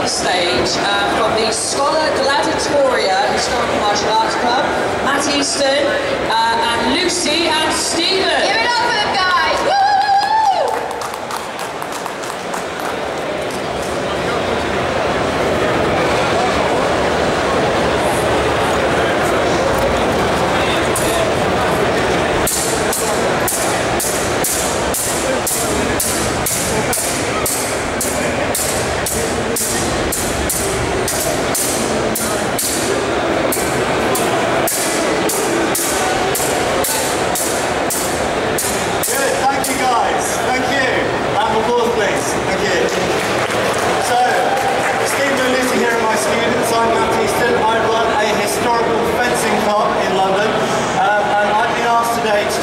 stage from the Scholar Gladiatoria Historical Martial Arts Club, Matt Easton, and Lucy and Stephen. Give it up for them, guys! Woo!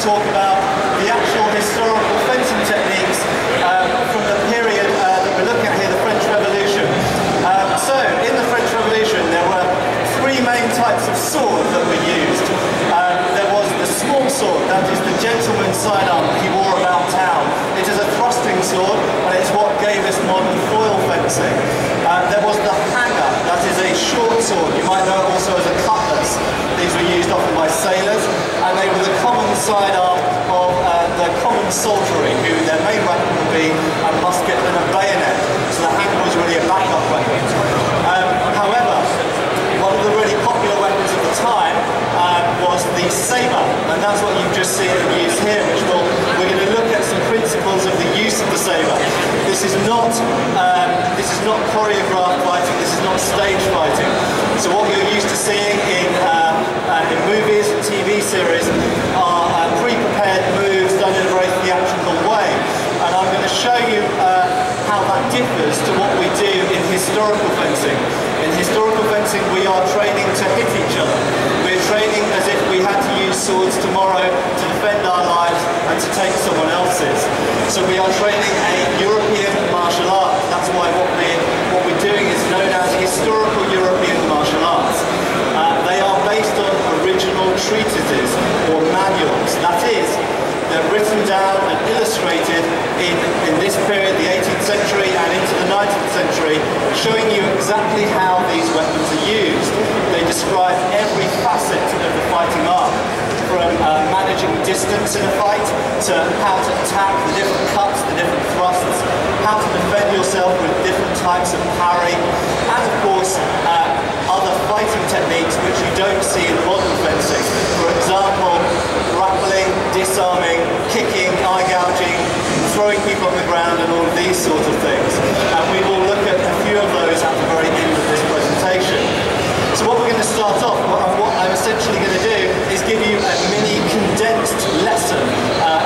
talk about the actual historical fencing techniques from the period that we're looking at here, the French Revolution. So, in the French Revolution, there were three main types of sword that were used. There was the small sword, that is the gentleman's sidearm that he wore about town. It is a thrusting sword, and it's what gave us modern foil fencing. There was the hanger, that is a short sword. You might know it also as a cutlass. These were used often by sailors, and they were the common sidearm of the common soldiery, who their main weapon would be a musket and a bayonet. So the hanger was really a backup weapon. However, one of the really popular weapons of the time was the sabre, and that's what you've just seen used here, which we're going to look at some principles of the use of the sabre. This is not choreographed fighting, this is not stage fighting. So what you're used to seeing in movies and TV series are pre-prepared moves done in a very theatrical way. And I'm going to show you how that differs to what we do in historical fencing. In historical fencing, we are training to hit each other. We're training as if we had to use swords tomorrow to defend our lives and to take someone else's. So we are training a European martial art. That's why what we're doing is known as historical European martial arts. They are based on original treatises or manuals. That is, they're written down and illustrated in this period, the 18th century and into the 19th century, showing you exactly how these weapons are used. They describe every facet of the fighting art, from managing distance in a fight, to how to attack, the different cuts, the different thrusts, how to defend yourself with different types of parry, and of course, other fighting techniques which you don't see in modern fencing. For example, grappling, disarming, kicking, eye gouging, throwing people on the ground, and all of these sorts of things. And we will look at a few of those at the very end of this presentation. So what we're going to start off, what I'm essentially going to do is give you a mini condensed lesson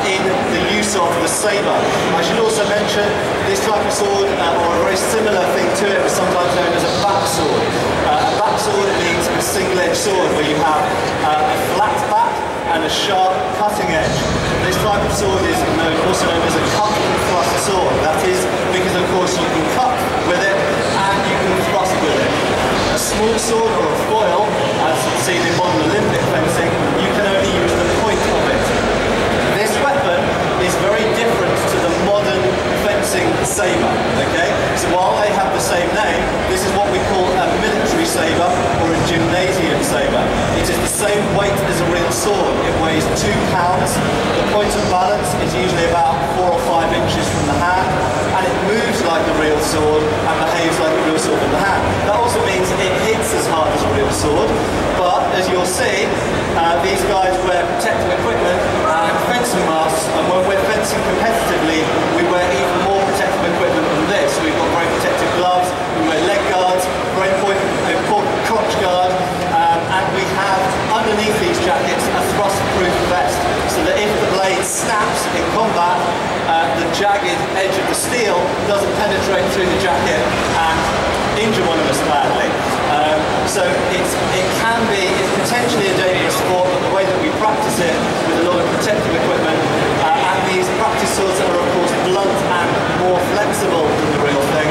in the use of the sabre. I should also mention this type of sword, or a very similar thing to it, was sometimes known as a back sword. A back sword means a single-edged sword where you have a flat back and a sharp cutting edge. This type of sword is also known as a cut and thrust sword. That is because, of course, you can cut with it and you can thrust with it. A small sword or a foil, as seen in modern Olympic fencing, you can only use the point of it. This weapon is very different to the modern fencing sabre, okay? So while they have the same name, this is what we call a military sabre or a gymnasium sabre. It is the same weight as a real sword. It weighs 2 pounds. The point of balance is usually about 4 or 5 inches from the hand, and it moves like a real sword and behaves like a real sword in the hand. That also means it hits as hard as a real sword, but as you'll see, these guys wear protective equipment and fencing masks, and when we're fencing competitively, we wear even more protective equipment than this. We've got very protective gloves, we wear leg guards, very important crotch guard, and we have underneath these jackets a thrust-proof vest, so that if the blade snaps in combat, the jagged edge of the steel doesn't penetrate through the jacket and injure one of us badly. So it's potentially a dangerous sport, but the way that we practice it with a lot of protective equipment and these practice swords that are of course blunt and more flexible than the real thing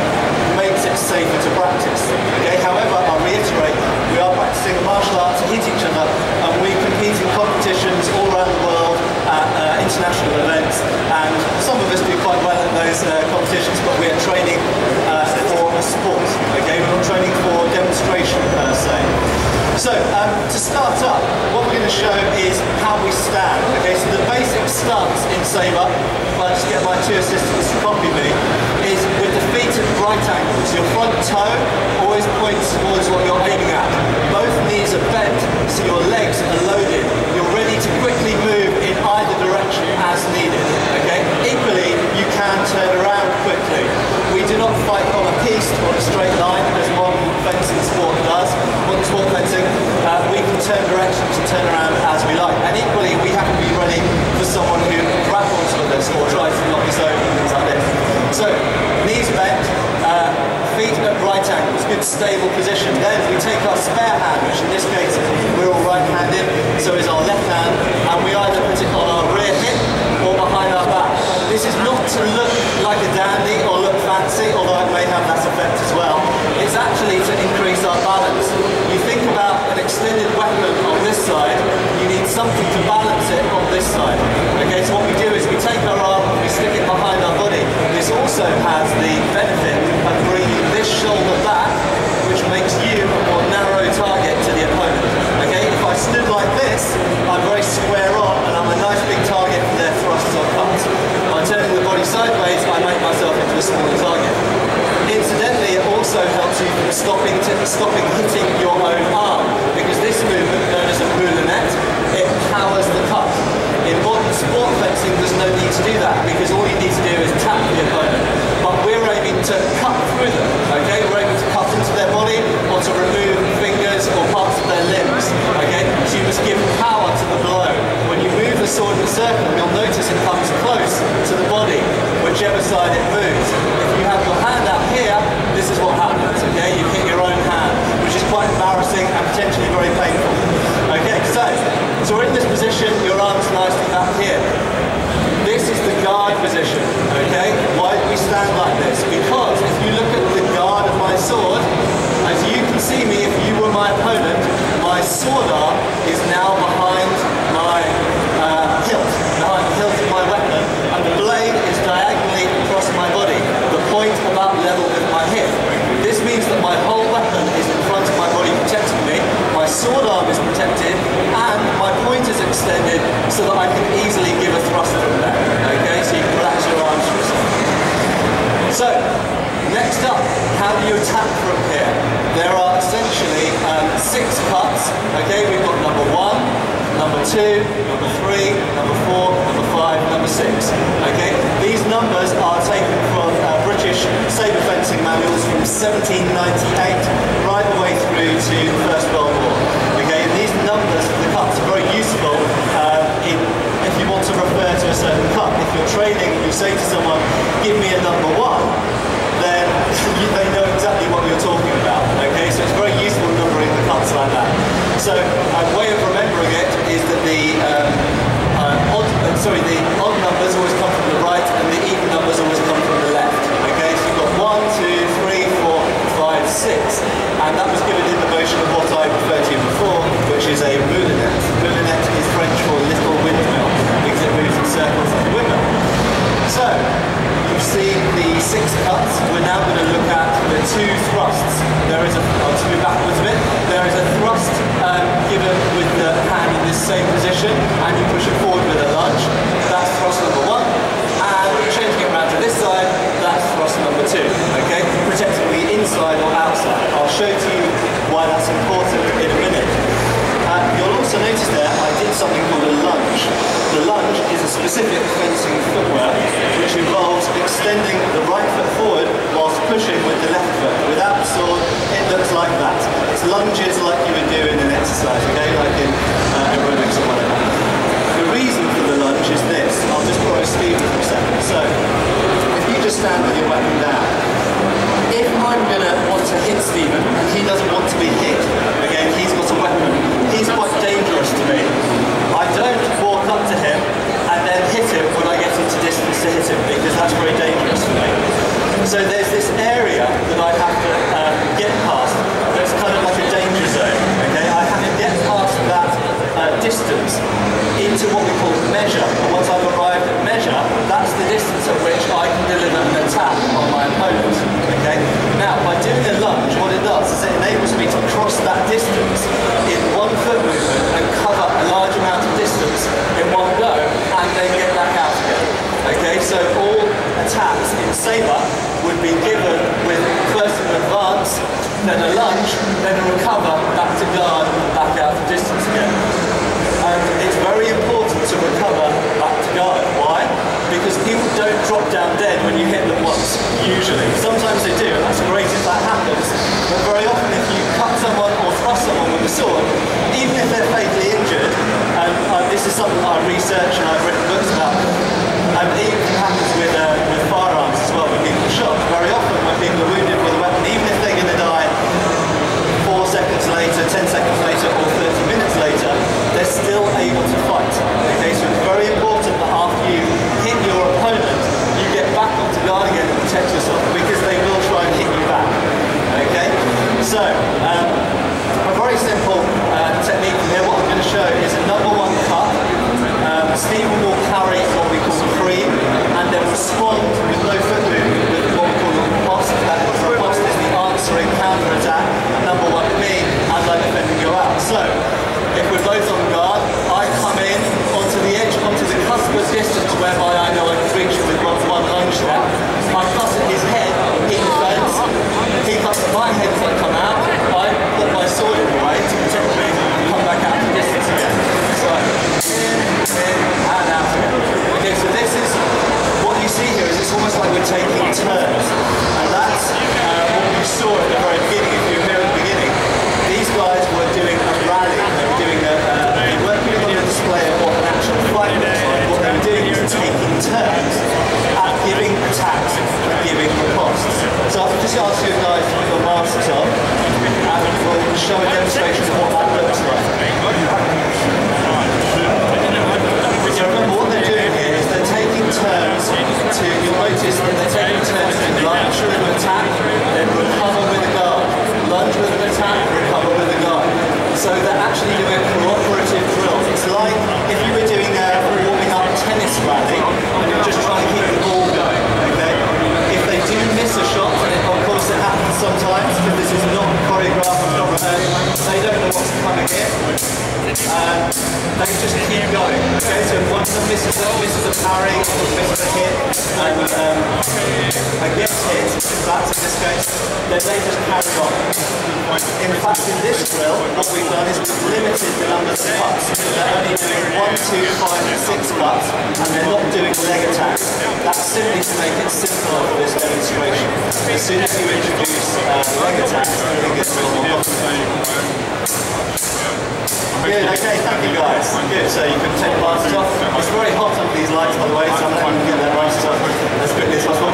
makes it safer to practice. Okay? However, I'll reiterate, we are practicing a martial art to hit each other, and we compete in competitions all around the world at international events, and some of us do quite well in those competitions, but we are training for a sport. Okay? to show is how we stand. Okay, so the basic stance in Sabre, if I just get my two assistants to copy me, is with the feet at right angles. Your front toe always points towards what you're aiming at. Both knees are bent, so your legs are loaded. You're ready to quickly move in either direction as needed. Okay, equally, you can turn around quickly. We do not fight on a piste or a straight line as modern fencing sport does. Modern sport fencing, we can turn directions and turn around as we like. And equally, we have to be ready for someone who grapples with us or tries to knock us over and things like this. So, knees bent, feet at right angles, good stable position. Then we take our spare hand, which in this case we're all right-handed, so is our left hand, and we either put it on our rear hip or behind our back. This is not to look like a dandy or look fancy, although it may have that effect as well. It's actually to increase our balance. You think about an extended weapon on this side, you need something to balance it on this side. Okay, so what we do is we take our arm and we stick it behind our body. This also has the benefit of bringing this shoulder back, which makes you a more narrow target to the opponent. Okay, if I stood like this, I'm very square on and I'm a nice big target for their thrusts or cuts. By turning the body sideways, I make myself into a smaller target. Incidentally, it also helps you from stopping hitting your own arm, because this movement, known as a moulinette, it powers the cut. In modern sport fencing, there's no need to do that, because all you need to do is tap the opponent. But we're aiming to cut through them, okay? We're aiming to cut into their body, or to remove fingers or parts of their limbs, okay? So you must give power to the blow. When you move the sword in a circle, you'll notice it comes close to the body, whichever side it moves. If you have your hand out here, this is what happens, okay? You hit your own hand, which is quite embarrassing and potentially very painful. Okay, so we're in this position, your arm's nicely back here. This is the guard position, okay? Why do we stand like this? Because if you look at the guard of my sword, as you can see me, if you were my opponent, my sword arm is now behind my hilt, behind the hilt of my weapon, and the blade is diagonally across my body, the point about level with my hip. This means that my whole weapon is in front of my body protecting me, my sword arm is protected, and my point is extended so that I can easily give a thrust from there. Okay, so you can relax your arms for a second. So, next up, how do you attack from here? There are essentially 6 cuts. Okay, we've got number 1, number 2, number 3, number 4, number 5, number 6. Okay, these numbers are taken from British sabre fencing manuals from 1798 right the way through to the First World War. Okay, and these numbers for the cuts are very useful if you want to refer to a certain cut. If you're training and you say to someone, give me a number 1, then they know exactly what you're talking about. Okay, so it's very useful numbering the cuts like that. So a way of remembering it is that the odd numbers always come from the right and the even numbers always come from the left. Okay, so you've got 1, 2, 3, 4, 5, 6, and that was given in the motion of what I referred to before, which is a moulinette. Moulinette is French for little windmill, because it moves in circles like a windmill. So, you've seen the 6 cuts. We're now going to look at the 2 thrusts. There is I'll just move backwards a bit. There is a thrust given with the hand in this same position, and you push it forward with a lunge. That's thrust number 1. And changing it around to this side, that's thrust number 2. Okay, protecting the inside or outside. I'll show to you why that's important in a minute. You'll also notice there I did something called a lunge. The lunge is a specific fencing footwear which involves extending the right foot forward whilst pushing with the left foot. Without the sword, it looks like that. It's lunges like you would do in an exercise, okay, like in aerobics or whatever. The reason for the lunge is this. I'll just borrow Stephen for a second. So, if you just stand with your weapon down, if I'm going to want to hit Stephen and he doesn't want to be hit, again, he's got a weapon, he's quite dangerous to me. I don't walk up to him and then hit him when I get into distance to hit him, because that's very dangerous for me. So there's this then a lunge, then a recover, back to guard, back out to distance again. And it's very important to recover back to guard. Why? Because people don't drop down dead when you hit them once, usually. Sometimes they do, and that's great if that happens. But very often if you cut someone or thrust someone with a sword, even if they're fatally injured, and this is something I research and I've written books about, it even happens with firearms as well, when people are shot. Very often when people are wounded with a weapon, even if they're going to die 4 seconds later, 10 seconds later, or 30 minutes later, they're still able to fight. Okay, so it's very important that after you hit your opponent, you get back onto guard again and protect yourself, because they will try and hit you back. Okay, so a very simple technique from here. What I'm going to show is a number one cut. Stephen will carry what we call cream, and then respond with no foot movement with what we call a riposte. That riposte is the answering counter attack. Number one me, as I defend and go out. So if we're both on guard, I come in onto the edge, onto the cusp of distance whereby I know I can reach him with one lunge step. I cut at his head, he defends. He cuts at my head as I come out. I put my sword in the way to protect me and come back out to distance again. So in and out again. Okay, so this is what you see here. Is it's almost like we're taking turns, and that's what you saw at the very beginning. If you were here at the beginning, these guys were doing a rally. They were doing they weren't putting on a display of what an actual fight looks like. What they were doing is taking turns at giving attacks and giving ripostes. So I'll just ask you guys to put your masks on, and we'll show a demonstration of what that looks like. So remember, what they're doing here is they're taking turns to, you'll notice that they're taking turns to lunge with an attack, then recover with a guard. Lunge with an attack, recover with a guard. So they're actually doing a cooperative drill. It's like if you were doing a warming up tennis rally and you're just trying to keep the ball going, okay? If they do miss a shot, and of course it happens sometimes, because this is not choreographed, not rehearsed, they don't know what's coming in. They just keep going. Okay, so if one of them misses a parry, or misses a hit, and gets hit, that's in this case, then they just carry on. In fact, in this drill, what we've done is we've limited the numbers of cuts. They're only doing 1, 2, 5, and 6 cuts, and they're not doing leg attacks. That's simply to make it simpler for this demonstration. As soon as you introduce leg attacks, it gets a little more complicated. Good, okay, thank you guys. Good, so you can take the glasses off. It's very hot under these lights, by the way, so I'm letting you get their glasses off as quickly as possible.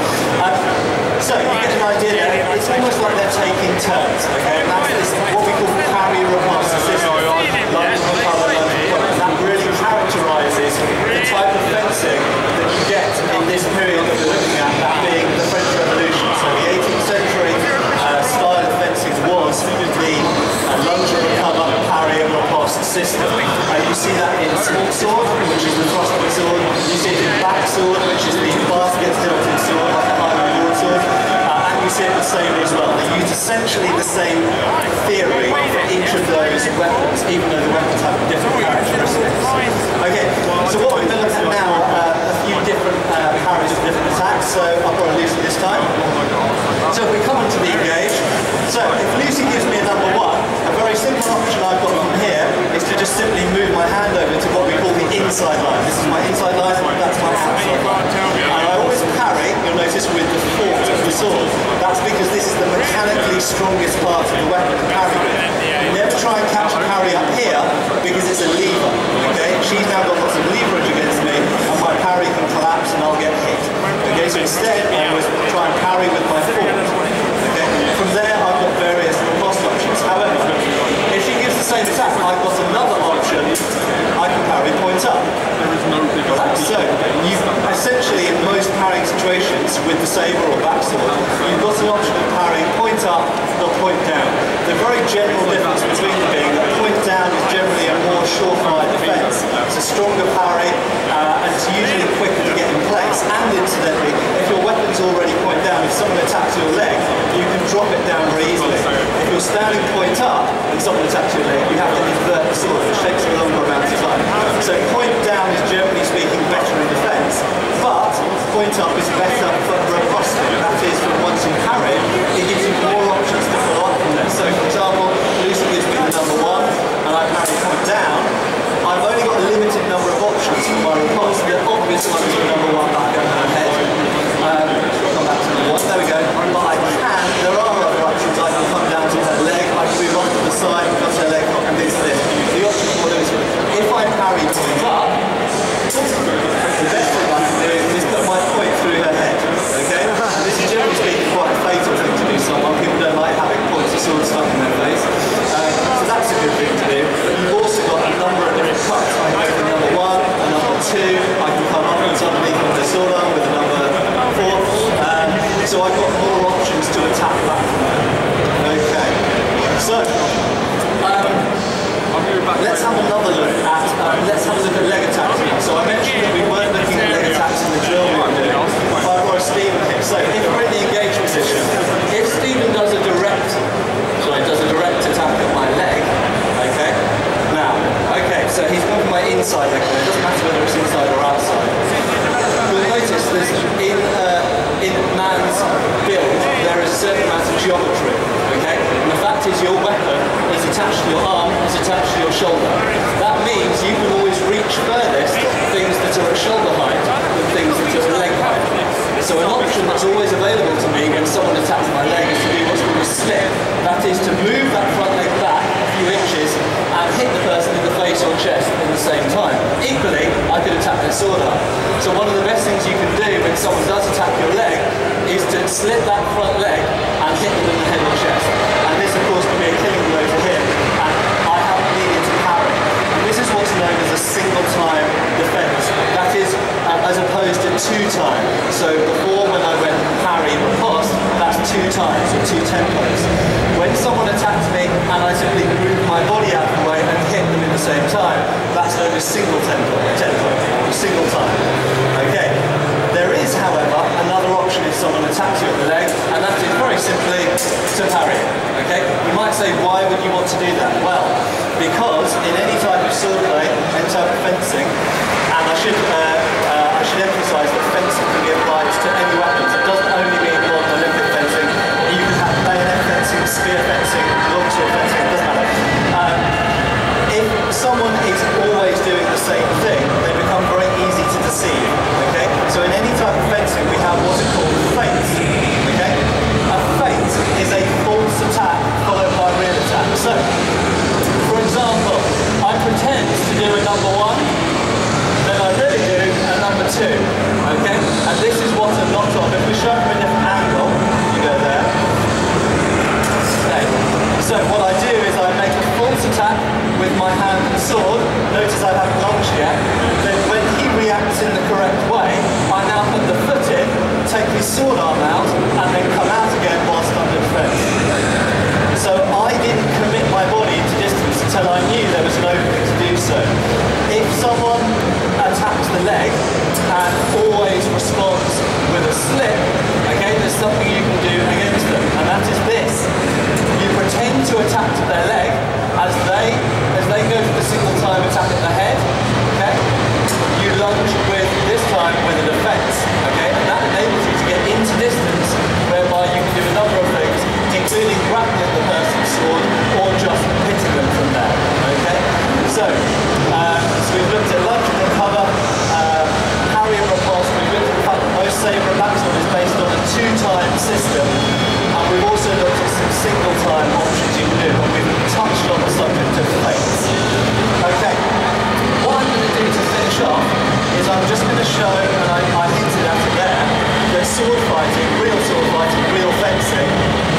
So you get an idea there, it's almost like they're taking turns, okay? And that's what we call parry riposte system. Lunge, recover, lunge, recover. And that really characterises the type of fencing that you get in this period that we're looking at, that being the French Revolution. So the 18th century style of fencing was the lunge and recover, parry and riposte system. You see that in small sword, which is the thrusting sword. You see it in back sword, which is the basket tilted sword, like a high broadsword. And you see it in sabre as well. They use essentially the same theory for each of those weapons, even though the weapons have different characteristics. Okay, so what we're going to look at now are a few different parries of different attacks. So I've got Lucy this time. So if we come into the engage, so if Lucy gives me a number 1, a very simple option I've got from here is to just simply move my hand over to what we call the inside line. This is my inside line, that's my outside line. And I always parry, you'll notice, with the fork of the sword. That's because this is the mechanically strongest part of the weapon to parry with. Never try and catch a parry up here because it's a lever. Okay, she's now got lots of leverage against me, and my parry can collapse and I'll get hit. Okay, so instead I always try and parry with my fork. Okay, from there I've got various riposte options. However, if she gives the same attack, I've got another option. I can parry point up. So you essentially, in most parrying situations with the sabre or backsword, you've got an option of parrying point up or point down. The very general difference between them being that point down is generally a more surefire defence. It's a stronger parry, and it's usually quicker to get in place. And incidentally, if your weapon's already point down, if someone attacks your leg, you can drop it down very easily. If you're standing point up and someone attacks your leg, you have to invert the sword, which takes a longer amount of time. So point down is generally speaking better in defence, but point up is better for riposte. That is, for once you parry, it gives you more options to follow up from there. inside leg there, it doesn't matter whether it's inside or outside. You'll notice there's in man's build, there is a certain amount of geometry, okay? And the fact is your weapon is attached to your arm, is attached to your shoulder. That means you can always reach furthest things that are at shoulder height than things that are at leg height. So an option that's always available to me when someone attacks my leg is to do what's called a slip. That is to move that front leg back a few inches and hit the person in the face or chest at the same time. Equally, I could attack their sword arm. So one of the best things you can do when someone does attack your leg is to slip that front leg and hit them in the head or chest. And this of course can be a killing blow to him, and I haven't needed to parry. And this is what's known as a single time defence. That is as opposed to 2 times. So before, when I went parry and riposte, that's 2 times or 2 tempos. When someone attacks me and I simply move my body out of the way and hit them in the same time, that's known as single tempo, or single time. Okay. There is, however, another option if someone attacks you at the leg, and that is very simply to parry it. Okay. You might say, why would you want to do that? Well, because in any type of swordplay, any type of fencing, and I should emphasise that fencing can be applied to any weapons. It doesn't only mean modern Olympic fencing. You can have bayonet fencing, spear fencing, longsword fencing, it doesn't matter. If someone is always doing the same thing, they become very easy to deceive. Okay? So in any type of fencing, we have what's called feints. Okay? A feint is a false attack followed by a real attack. So, for example, I pretend to do a number 1. Then I really do a number 2, okay? And this is what I'm not of. If we show it from a different angle, you go there. Okay. So what I do is I make a false attack with my hand and sword. Notice I haven't launched yet. Then when he reacts in the correct way, I now put the foot in, take his sword arm out, and then come out again whilst under defence. So I didn't commit my body to distance until I knew there was an opening to do so. If someone attacks the leg and always responds with a slip, okay, there's something you can do against them, and that is this. You pretend to attack to their leg as they go for the single time attack at the head, okay? You lunge with, this time, with a defence, okay? And that enables you to get into distance, whereby you can do a number of things, including grappling the person's sword or just hitting them from there, okay? So we've looked at lunge and recover, parry and repulse. We've looked at the fact that most Sabre and backsword is based on a 2-time system, and we've also looked at some single-time options you can do, and we've touched on the subject of feints. Okay, what I'm going to do to finish off is I'm just going to show, and I hinted at it there, that sword fighting, real fencing,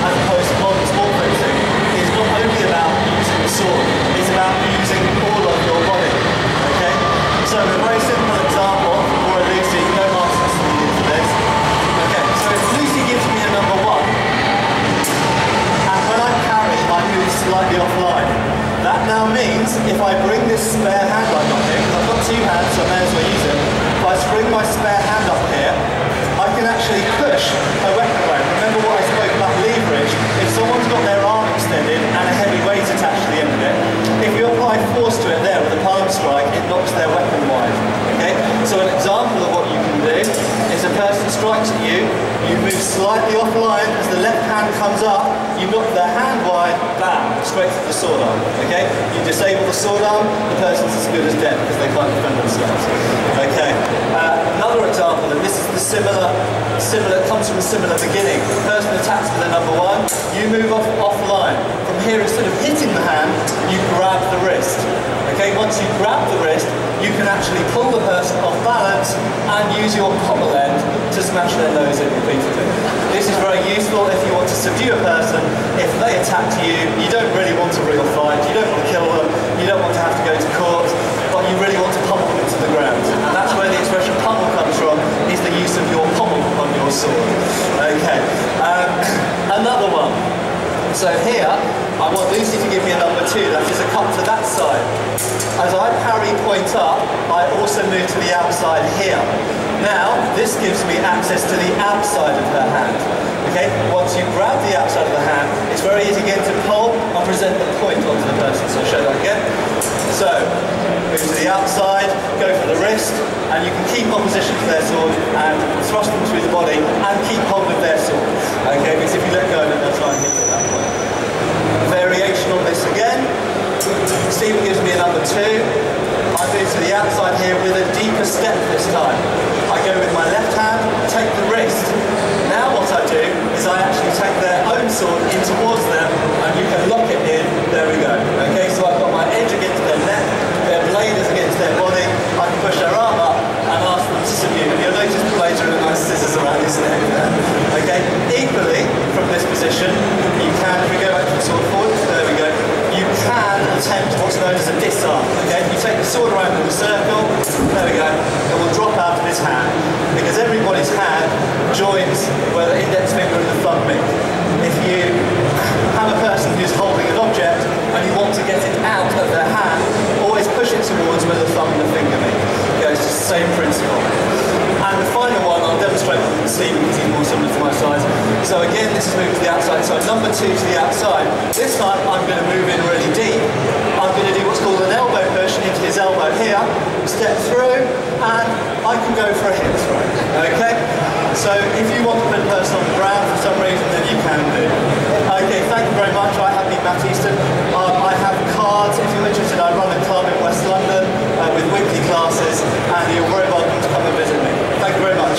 as opposed to modern sport fencing, is not only about using the sword, it's about using all of your body. Okay? So a very simple example for a Lucy, no masters needed for this. Okay, so if Lucy gives me a number 1, and when I parry, I move slightly offline. That now means if I bring this spare hand I've got here, because I've got 2 hands, so I may as well use it. If I bring my spare hand up here, I can actually push a weapon away. Remember what I spoke about leverage? If someone's got their arm extended and a heavy weight attached to the end of it, if you apply force to it there with a palm strike, it knocks their weapon wide. Okay? So an example of what you can do is a person strikes at you, you move slightly offline, as the left hand comes up, you knock their hand wide, bam, straight to the sword arm. Okay? You disable the sword arm, the person's as good as dead because they can't defend themselves. Okay? Another example, and this is the similar, comes from a similar beginning. The person attacks with a number 1, you move offline. From here, instead of hitting the hand, you grab the wrist. Okay, once you grab the wrist, you can actually pull the person off balance and use your pommel end to smash their nose in repeatedly. This is very useful if you want to subdue a person. If they attack you, you don't really want a real fight, you don't want to kill them, you don't want to have to go to court, but you really want to pummel them to the ground. And that's where the expression pummel comes from, is the use of your pommel on your sword. Okay, another one. So here, I want Lucy to give me a number 2, that is a cut to that side. As I parry point up, I also move to the outside here. Now, this gives me access to the outside of her hand. Okay, once you grab the outside of the hand, it's very easy again to pull and present the point onto the person. So I'll show that again. So, move to the outside, go for the wrist, and you can keep opposition to their sword and thrust them through the body and keep hold of their sword. Okay, because if you let go, then they'll try and hit you at that point. Variation on this again. Stephen gives me a number 2. I move to the outside here with a deeper step this time. I go with my left hand, take the wrist. Now what I do is I actually take their own sword in towards them, and you can lock it in. There we go. Okay, so I've got my edge against their neck, their blade is against their body. I can push their arm up and ask them to salute. And you'll notice the blades are in a nice scissors around his neck there. Okay, equally from this position, you can, if we go back to the sword forward, there we go, you can attempt what's known as a disarm. Okay, you take the sword around in a circle, there we go, it will drop out of his hand, because everybody's hand joins where the index finger and the thumb meet. If you have a person who's holding an object and you want to get it out of their hand, always push it towards where the thumb and the finger meet. Okay, it's just the same principle. And the final one, I'll demonstrate with Stephen because he's more similar to my size. So again, this is moving to the outside. So number 2 to the outside. This time I'm going to move in really deep. I'm going to do what's called an elbow push into his elbow here, step through, and I can go for a hip throw. Okay? So if you want to put a person on the ground for some reason, then you can do. Okay, thank you very much. I have been Matt Easton. I have cards. If you're interested, I run a club in West London with weekly classes, and you're very welcome to come and visit me. Thank you very much.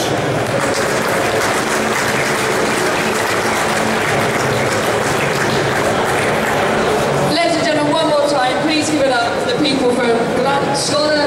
Ladies and gentlemen, one more time, please give it up for the people from Scholar